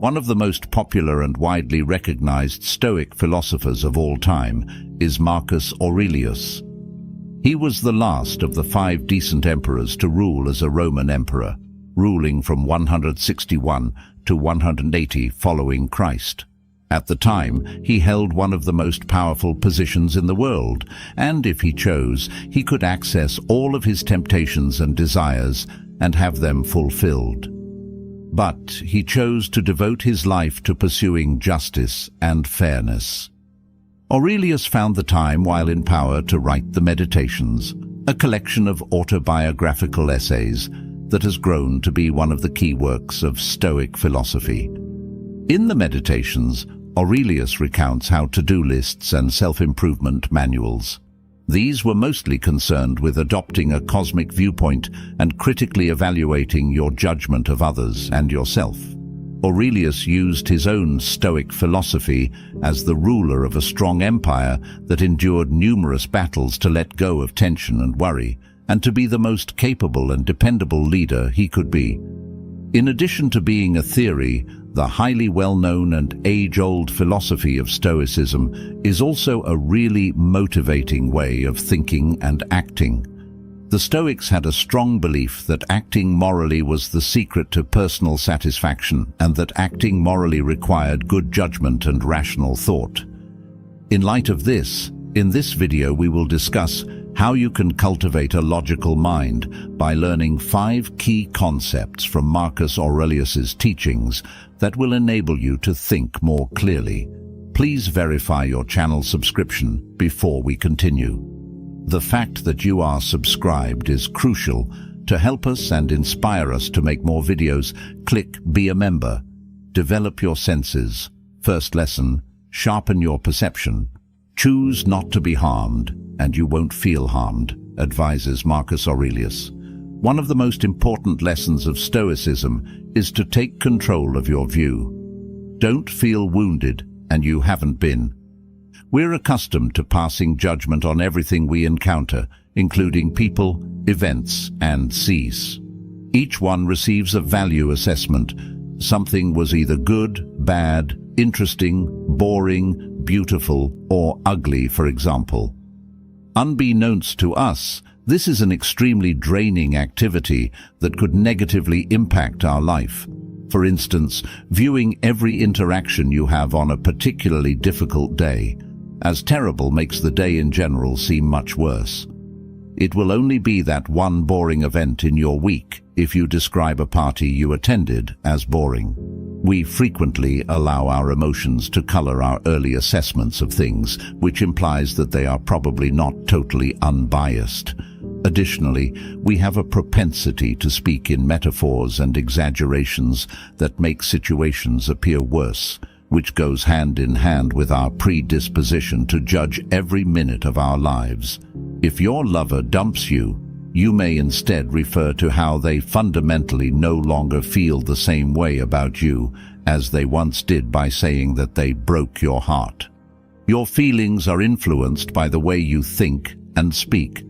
One of the most popular and widely recognized Stoic philosophers of all time is Marcus Aurelius. He was the last of the 5 decent emperors to rule as a Roman emperor, ruling from 161 to 180 following Christ. At the time, he held one of the most powerful positions in the world, and if he chose, he could access all of his temptations and desires and have them fulfilled. But he chose to devote his life to pursuing justice and fairness. Aurelius found the time while in power to write the Meditations, a collection of autobiographical essays that has grown to be one of the key works of Stoic philosophy. In the Meditations, Aurelius recounts how to-do lists and self-improvement manuals. These were mostly concerned with adopting a cosmic viewpoint and critically evaluating your judgment of others and yourself. Aurelius used his own Stoic philosophy as the ruler of a strong empire that endured numerous battles to let go of tension and worry, and to be the most capable and dependable leader he could be. In addition to being a theory, the highly well-known and age-old philosophy of Stoicism is also a really motivating way of thinking and acting. The Stoics had a strong belief that acting morally was the secret to personal satisfaction, and that acting morally required good judgment and rational thought. In light of this, in this video we will discuss how you can cultivate a logical mind by learning 5 key concepts from Marcus Aurelius's teachings that will enable you to think more clearly. Please verify your channel subscription before we continue. The fact that you are subscribed is crucial to help us and inspire us to make more videos. Click Be a Member. Develop your senses. First lesson, sharpen your perception. Choose not to be harmed, and you won't feel harmed, advises Marcus Aurelius. One of the most important lessons of Stoicism is to take control of your view. Don't feel wounded, and you haven't been. We're accustomed to passing judgment on everything we encounter, including people, events, and seas. Each one receives a value assessment. Something was either good, bad, interesting, boring, beautiful, or ugly, for example. Unbeknownst to us, this is an extremely draining activity that could negatively impact our life. For instance, viewing every interaction you have on a particularly difficult day as terrible makes the day in general seem much worse. It will only be that one boring event in your week if you describe a party you attended as boring. We frequently allow our emotions to color our early assessments of things, which implies that they are probably not totally unbiased. Additionally, we have a propensity to speak in metaphors and exaggerations that make situations appear worse, which goes hand in hand with our predisposition to judge every minute of our lives. If your lover dumps you, you may instead refer to how they fundamentally no longer feel the same way about you as they once did by saying that they broke your heart. Your feelings are influenced by the way you think and speak.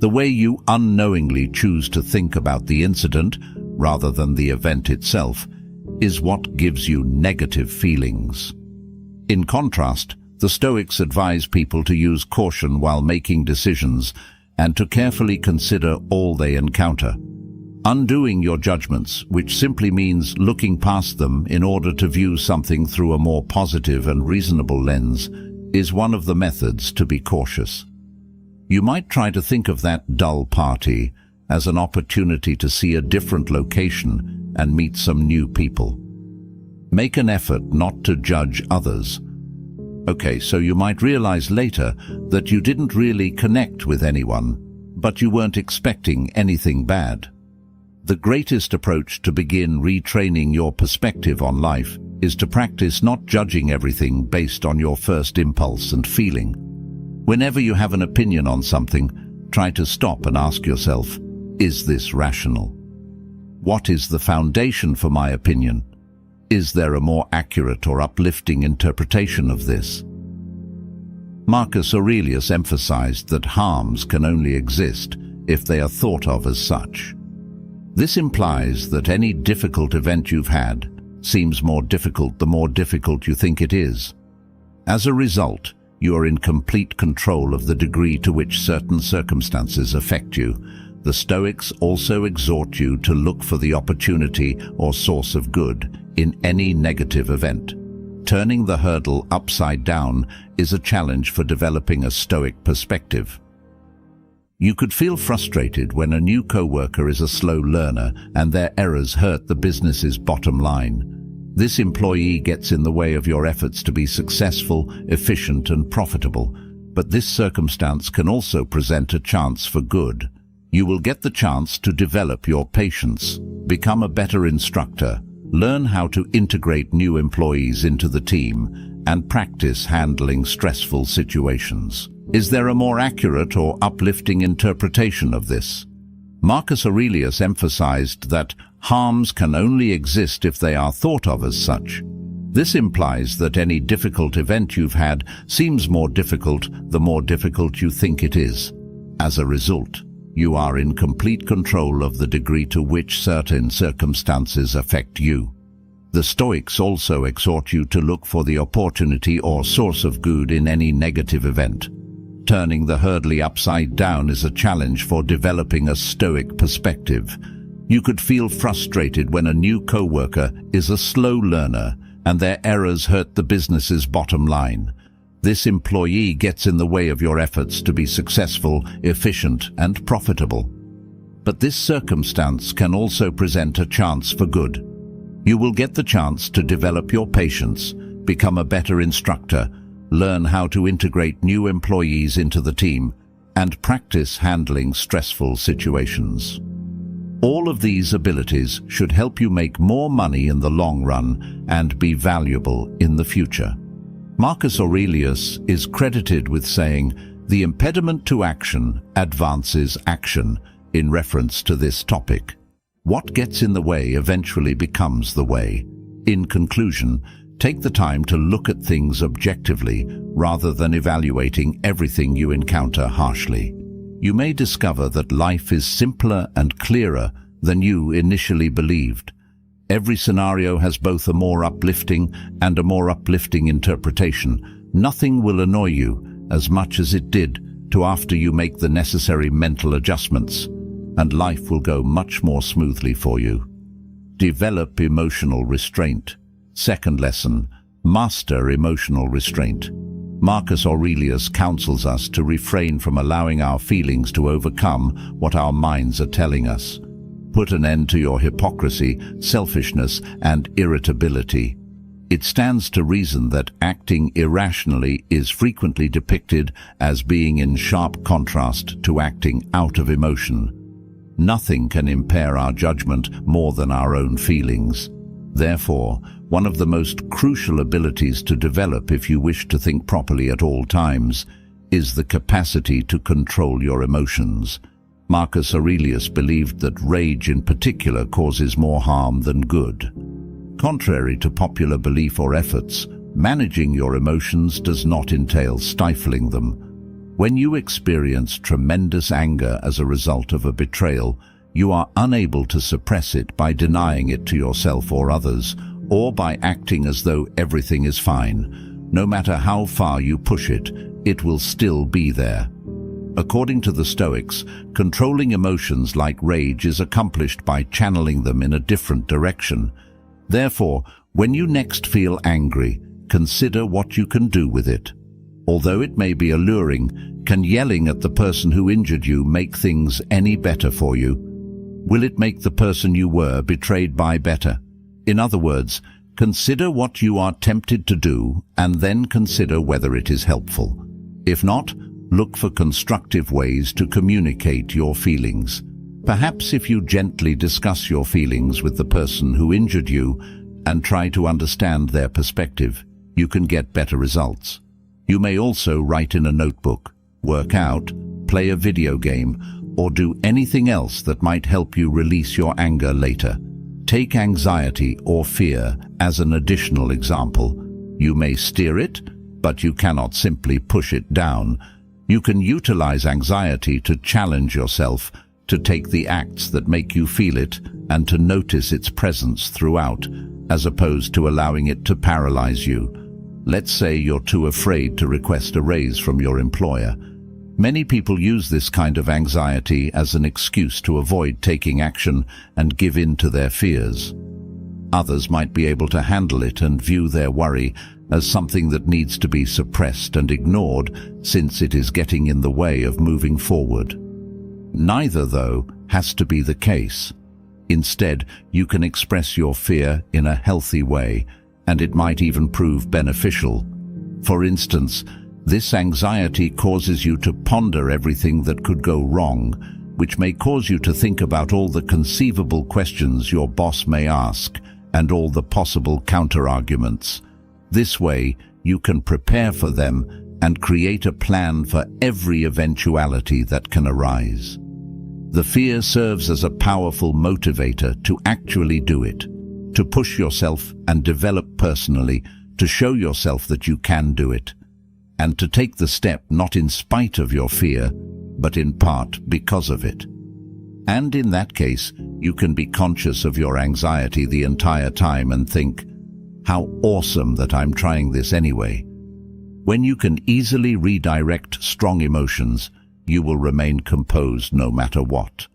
The way you unknowingly choose to think about the incident, rather than the event itself, is what gives you negative feelings. In contrast, the Stoics advise people to use caution while making decisions and to carefully consider all they encounter. Undoing your judgments, which simply means looking past them in order to view something through a more positive and reasonable lens, is one of the methods to be cautious. You might try to think of that dull party as an opportunity to see a different location and meet some new people. Make an effort not to judge others. Okay, so you might realize later that you didn't really connect with anyone, but you weren't expecting anything bad. The greatest approach to begin retraining your perspective on life is to practice not judging everything based on your first impulse and feeling. Whenever you have an opinion on something, try to stop and ask yourself, is this rational? What is the foundation for my opinion? Is there a more accurate or uplifting interpretation of this? Marcus Aurelius emphasized that harms can only exist if they are thought of as such. This implies that any difficult event you've had, seems more difficult the more difficult you think it is. As a result, you are in complete control of the degree to which certain circumstances affect you. The Stoics also exhort you to look for the opportunity or source of good in any negative event. Turning the hurdle upside down is a challenge for developing a Stoic perspective. You could feel frustrated when a new coworker is a slow learner and their errors hurt the business's bottom line. This employee gets in the way of your efforts to be successful, efficient, and profitable. But this circumstance can also present a chance for good. You will get the chance to develop your patience, become a better instructor, learn how to integrate new employees into the team, and practice handling stressful situations. Is there a more accurate or uplifting interpretation of this? Marcus Aurelius emphasized that harms can only exist if they are thought of as such. This implies that any difficult event you've had seems more difficult the more difficult you think it is. As a result, you are in complete control of the degree to which certain circumstances affect you. The Stoics also exhort you to look for the opportunity or source of good in any negative event. Turning the hurdle upside down is a challenge for developing a Stoic perspective. You could feel frustrated when a new coworker is a slow learner and their errors hurt the business's bottom line. This employee gets in the way of your efforts to be successful, efficient, and profitable. But this circumstance can also present a chance for good. You will get the chance to develop your patience, become a better instructor, learn how to integrate new employees into the team, and practice handling stressful situations. All of these abilities should help you make more money in the long run and be valuable in the future. Marcus Aurelius is credited with saying, "The impediment to action advances action," in reference to this topic. What gets in the way eventually becomes the way. In conclusion, take the time to look at things objectively rather than evaluating everything you encounter harshly. You may discover that life is simpler and clearer than you initially believed. Every scenario has both a more uplifting and a more uplifting interpretation. Nothing will annoy you as much as it did after you make the necessary mental adjustments, and life will go much more smoothly for you. Develop emotional restraint. Second lesson, master emotional restraint. Marcus Aurelius counsels us to refrain from allowing our feelings to overcome what our minds are telling us. Put an end to your hypocrisy, selfishness, and irritability. It stands to reason that acting irrationally is frequently depicted as being in sharp contrast to acting out of emotion. Nothing can impair our judgment more than our own feelings. Therefore, one of the most crucial abilities to develop if you wish to think properly at all times is the capacity to control your emotions. Marcus Aurelius believed that rage in particular causes more harm than good. Contrary to popular belief or efforts, managing your emotions does not entail stifling them. When you experience tremendous anger as a result of a betrayal, you are unable to suppress it by denying it to yourself or others, or by acting as though everything is fine. No matter how far you push it, it will still be there. According to the Stoics, controlling emotions like rage is accomplished by channeling them in a different direction. Therefore, when you next feel angry, consider what you can do with it. Although it may be alluring, can yelling at the person who injured you make things any better for you? Will it make the person you were betrayed by better? In other words, consider what you are tempted to do and then consider whether it is helpful. If not, look for constructive ways to communicate your feelings. Perhaps if you gently discuss your feelings with the person who injured you and try to understand their perspective, you can get better results. You may also write in a notebook, work out, play a video game, or do anything else that might help you release your anger later. Take anxiety or fear as an additional example. You may steer it, but you cannot simply push it down. You can utilize anxiety to challenge yourself, to take the acts that make you feel it, and to notice its presence throughout. as opposed to allowing it to paralyze you. Let's say you're too afraid to request a raise from your employer. Many people use this kind of anxiety as an excuse to avoid taking action and give in to their fears. Others might be able to handle it and view their worry as something that needs to be suppressed and ignored since it is getting in the way of moving forward. Neither, though, has to be the case. Instead, you can express your fear in a healthy way, and it might even prove beneficial. For instance, this anxiety causes you to ponder everything that could go wrong, which may cause you to think about all the conceivable questions your boss may ask and all the possible counter-arguments. This way, you can prepare for them and create a plan for every eventuality that can arise. The fear serves as a powerful motivator to actually do it, to push yourself and develop personally, to show yourself that you can do it, and to take the step not in spite of your fear, but in part because of it. And in that case, you can be conscious of your anxiety the entire time and think, how awesome that I'm trying this anyway. When you can easily redirect strong emotions, you will remain composed no matter what,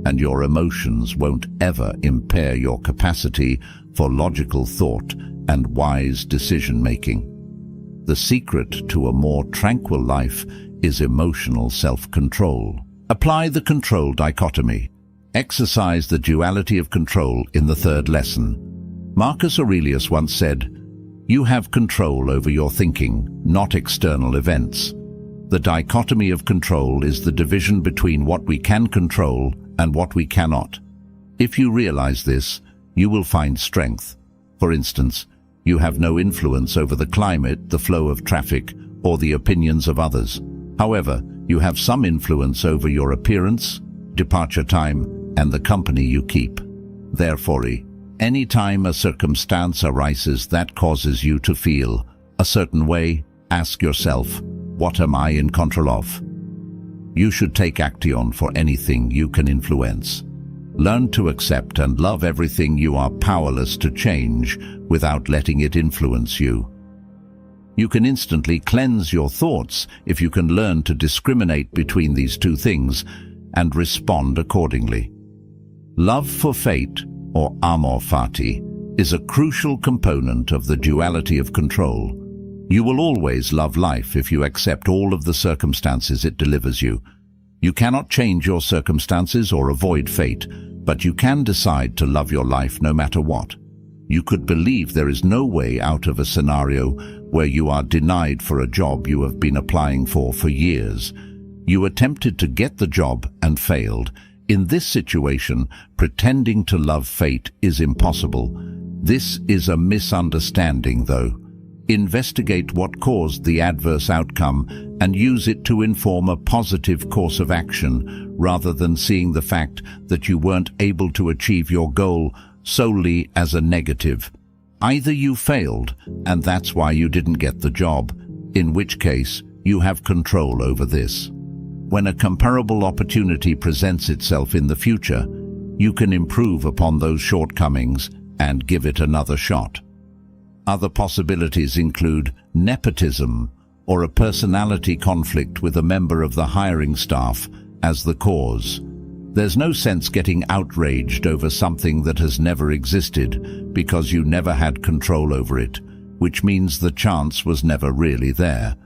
and your emotions won't ever impair your capacity for logical thought and wise decision-making. The secret to a more tranquil life is emotional self-control. Apply the control dichotomy. Exercise the duality of control in the third lesson. Marcus Aurelius once said, "You have control over your thinking, not external events." The dichotomy of control is the division between what we can control and what we cannot. If you realize this, you will find strength. For instance, you have no influence over the climate, the flow of traffic, or the opinions of others. However, you have some influence over your appearance, departure time, and the company you keep. Therefore, any time a circumstance arises that causes you to feel a certain way, ask yourself, what am I in control of? You should take action for anything you can influence. Learn to accept and love everything you are powerless to change without letting it influence you. You can instantly cleanse your thoughts if you can learn to discriminate between these two things and respond accordingly. Love for fate, or amor fati, is a crucial component of the duality of control. You will always love life if you accept all of the circumstances it delivers you. You cannot change your circumstances or avoid fate, but you can decide to love your life no matter what. You could believe there is no way out of a scenario where you are denied for a job you have been applying for years. You attempted to get the job and failed. In this situation, pretending to love fate is impossible. This is a misunderstanding, though. Investigate what caused the adverse outcome and use it to inform a positive course of action, rather than seeing the fact that you weren't able to achieve your goal solely as a negative. Either you failed, and that's why you didn't get the job, in which case you have control over this. When a comparable opportunity presents itself in the future, you can improve upon those shortcomings and give it another shot. Other possibilities include nepotism or a personality conflict with a member of the hiring staff as the cause. There's no sense getting outraged over something that has never existed because you never had control over it, which means the chance was never really there.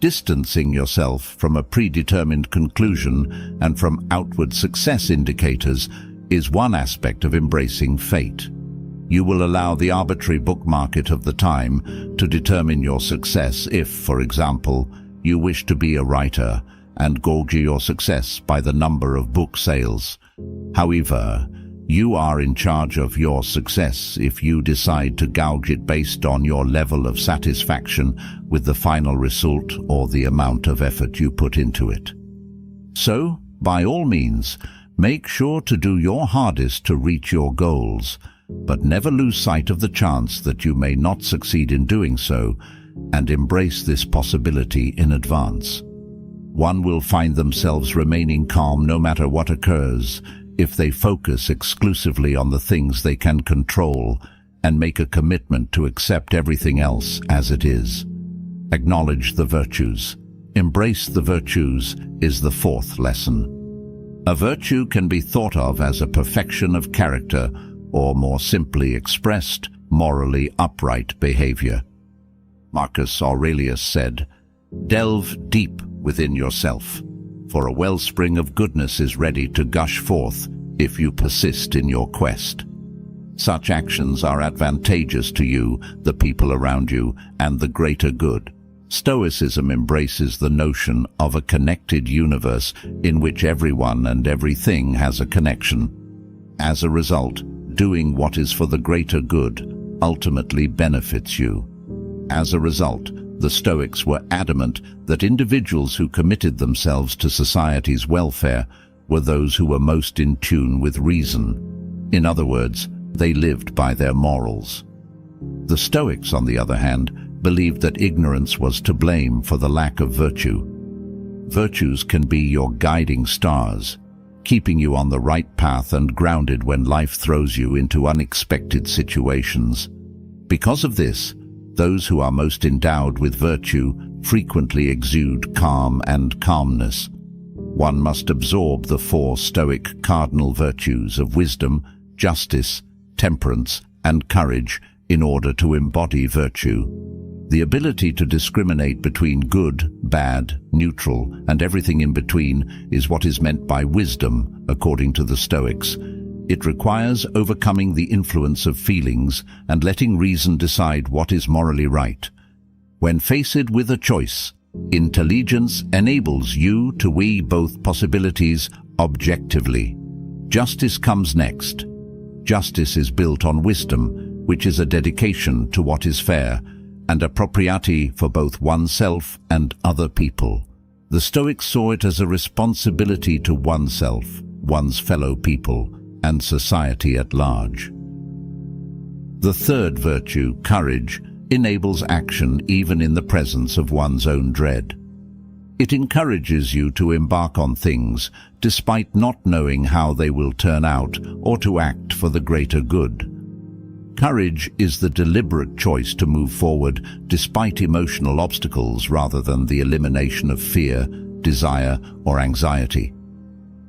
Distancing yourself from a predetermined conclusion and from outward success indicators is one aspect of embracing fate. You will allow the arbitrary book market of the time to determine your success if, for example, you wish to be a writer and gauge your success by the number of book sales. However, you are in charge of your success if you decide to gauge it based on your level of satisfaction with the final result or the amount of effort you put into it. So, by all means, make sure to do your hardest to reach your goals, but never lose sight of the chance that you may not succeed in doing so, and embrace this possibility in advance. One will find themselves remaining calm no matter what occurs if they focus exclusively on the things they can control and make a commitment to accept everything else as it is. Acknowledge the virtues. Embrace the virtues is the fourth lesson. A virtue can be thought of as a perfection of character, or more simply expressed, morally upright behavior. Marcus Aurelius said, "Delve deep within yourself, for a wellspring of goodness is ready to gush forth if you persist in your quest." Such actions are advantageous to you, the people around you, and the greater good. Stoicism embraces the notion of a connected universe in which everyone and everything has a connection. As a result, doing what is for the greater good ultimately benefits you. As a result, the Stoics were adamant that individuals who committed themselves to society's welfare were those who were most in tune with reason. In other words, they lived by their morals. The Stoics, on the other hand, believed that ignorance was to blame for the lack of virtue. Virtues can be your guiding stars, keeping you on the right path and grounded when life throws you into unexpected situations. Because of this, those who are most endowed with virtue frequently exude calm and calmness. One must absorb the four Stoic cardinal virtues of wisdom, justice, temperance, and courage in order to embody virtue. The ability to discriminate between good, bad, neutral, and everything in between is what is meant by wisdom, according to the Stoics. It requires overcoming the influence of feelings and letting reason decide what is morally right. When faced with a choice, intelligence enables you to weigh both possibilities objectively. Justice comes next. Justice is built on wisdom, which is a dedication to what is fair, and a propriety for both oneself and other people. The Stoics saw it as a responsibility to oneself, one's fellow people, and society at large. The third virtue, courage, enables action even in the presence of one's own dread. It encourages you to embark on things despite not knowing how they will turn out, or to act for the greater good. Courage is the deliberate choice to move forward despite emotional obstacles rather than the elimination of fear, desire, or anxiety.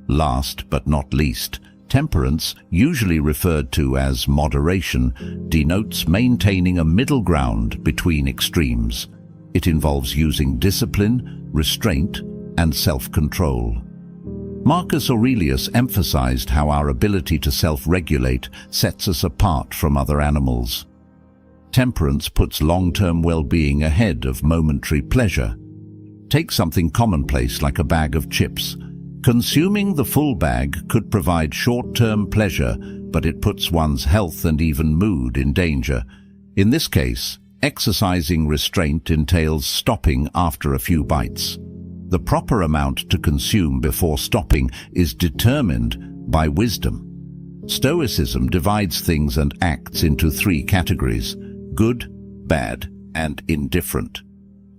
Last but not least, temperance, usually referred to as moderation, denotes maintaining a middle ground between extremes. It involves using discipline, restraint, and self-control. Marcus Aurelius emphasized how our ability to self-regulate sets us apart from other animals. Temperance puts long-term well-being ahead of momentary pleasure. Take something commonplace like a bag of chips. Consuming the full bag could provide short-term pleasure, but it puts one's health and even mood in danger. In this case, exercising restraint entails stopping after a few bites. The proper amount to consume before stopping is determined by wisdom. Stoicism divides things and acts into three categories: good, bad, and indifferent.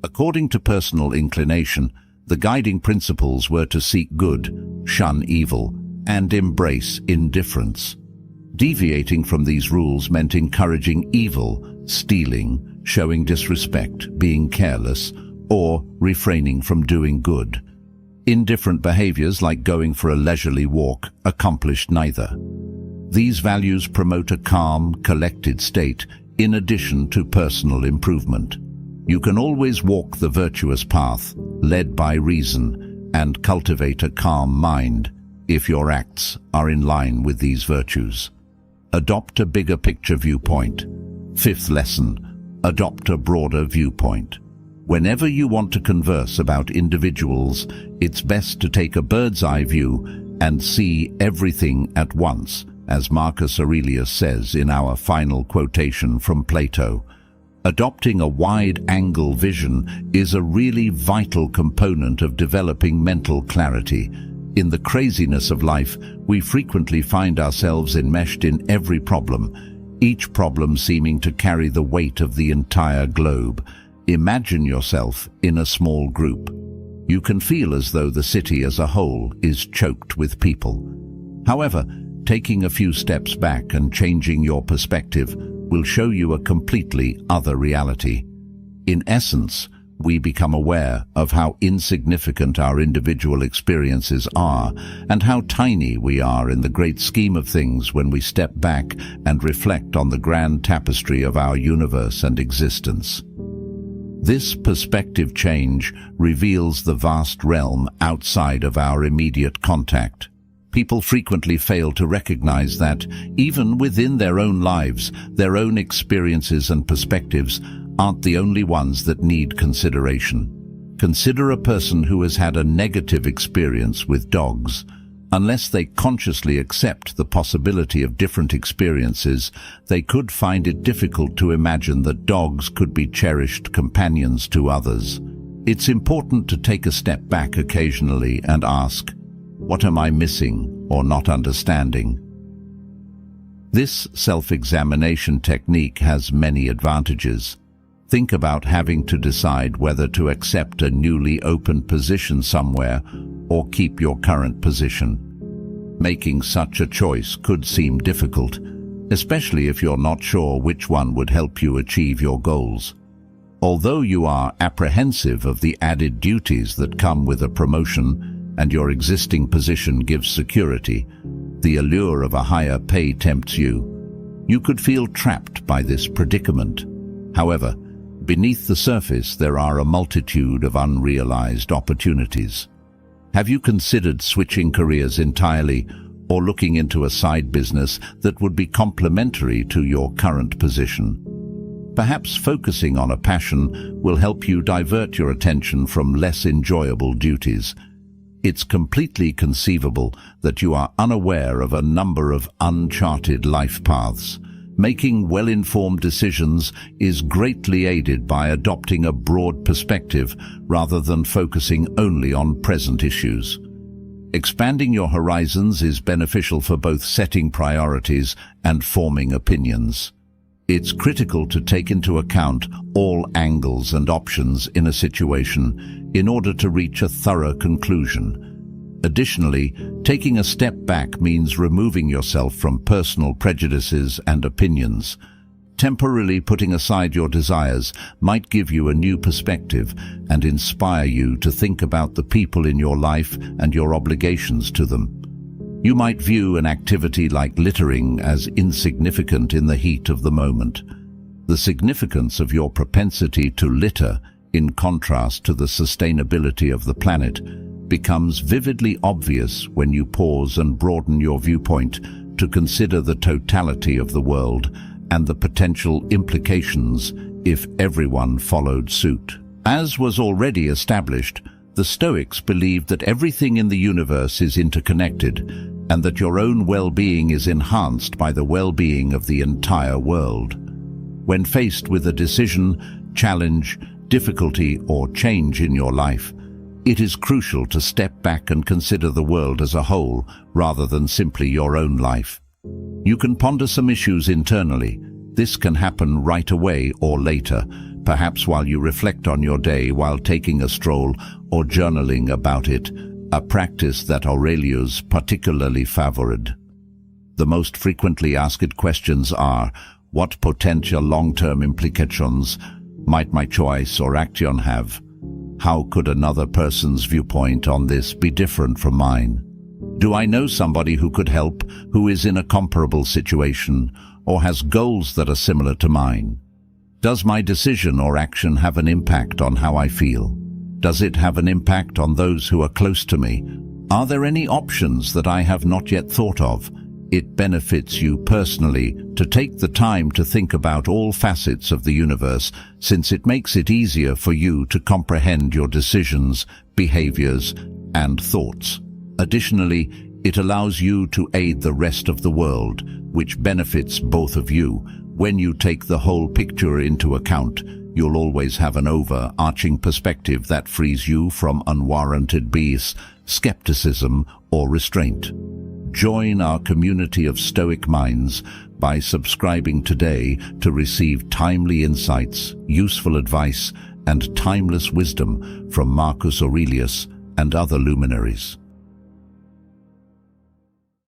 According to personal inclination, the guiding principles were to seek good, shun evil, and embrace indifference. Deviating from these rules meant encouraging evil, stealing, showing disrespect, being careless, or refraining from doing good. Indifferent behaviors like going for a leisurely walk accomplished neither. These values promote a calm, collected state in addition to personal improvement. You can always walk the virtuous path, led by reason, and cultivate a calm mind if your acts are in line with these virtues. Adopt a bigger picture viewpoint. Fifth lesson, adopt a broader viewpoint. Whenever you want to converse about individuals, it's best to take a bird's-eye view and see everything at once, as Marcus Aurelius says in our final quotation from Plato. Adopting a wide-angle vision is a really vital component of developing mental clarity. In the craziness of life, we frequently find ourselves enmeshed in every problem, each problem seeming to carry the weight of the entire globe. Imagine yourself in a small group. You can feel as though the city as a whole is choked with people. However, taking a few steps back and changing your perspective will show you a completely other reality. In essence, we become aware of how insignificant our individual experiences are and how tiny we are in the great scheme of things when we step back and reflect on the grand tapestry of our universe and existence. This perspective change reveals the vast realm outside of our immediate contact. People frequently fail to recognize that, even within their own lives, their own experiences and perspectives aren't the only ones that need consideration. Consider a person who has had a negative experience with dogs. Unless they consciously accept the possibility of different experiences, they could find it difficult to imagine that dogs could be cherished companions to others. It's important to take a step back occasionally and ask, what am I missing or not understanding? This self-examination technique has many advantages. Think about having to decide whether to accept a newly opened position somewhere or keep your current position. Making such a choice could seem difficult, especially if you're not sure which one would help you achieve your goals. Although you are apprehensive of the added duties that come with a promotion and your existing position gives security, the allure of a higher pay tempts you. You could feel trapped by this predicament. However, beneath the surface, there are a multitude of unrealized opportunities. Have you considered switching careers entirely or looking into a side business that would be complementary to your current position? Perhaps focusing on a passion will help you divert your attention from less enjoyable duties. It's completely conceivable that you are unaware of a number of uncharted life paths. Making well-informed decisions is greatly aided by adopting a broad perspective rather than focusing only on present issues. Expanding your horizons is beneficial for both setting priorities and forming opinions. It's critical to take into account all angles and options in a situation in order to reach a thorough conclusion. Additionally, taking a step back means removing yourself from personal prejudices and opinions. Temporarily putting aside your desires might give you a new perspective and inspire you to think about the people in your life and your obligations to them. You might view an activity like littering as insignificant in the heat of the moment. The significance of your propensity to litter, in contrast to the sustainability of the planet, becomes vividly obvious when you pause and broaden your viewpoint to consider the totality of the world and the potential implications if everyone followed suit. As was already established, the Stoics believed that everything in the universe is interconnected and that your own well-being is enhanced by the well-being of the entire world. When faced with a decision, challenge, difficulty, or change in your life, it is crucial to step back and consider the world as a whole rather than simply your own life. You can ponder some issues internally. This can happen right away or later, perhaps while you reflect on your day while taking a stroll or journaling about it, a practice that Aurelius particularly favored. The most frequently asked questions are, what potential long-term implications might my choice or action have? How could another person's viewpoint on this be different from mine? Do I know somebody who could help, who is in a comparable situation, or has goals that are similar to mine? Does my decision or action have an impact on how I feel? Does it have an impact on those who are close to me? Are there any options that I have not yet thought of? It benefits you personally to take the time to think about all facets of the universe, since it makes it easier for you to comprehend your decisions, behaviors, and thoughts. Additionally, it allows you to aid the rest of the world, which benefits both of you. When you take the whole picture into account, you'll always have an overarching perspective that frees you from unwarranted bias, skepticism, or restraint. Join our community of Stoic minds by subscribing today to receive timely insights, useful advice, and timeless wisdom from Marcus Aurelius and other luminaries.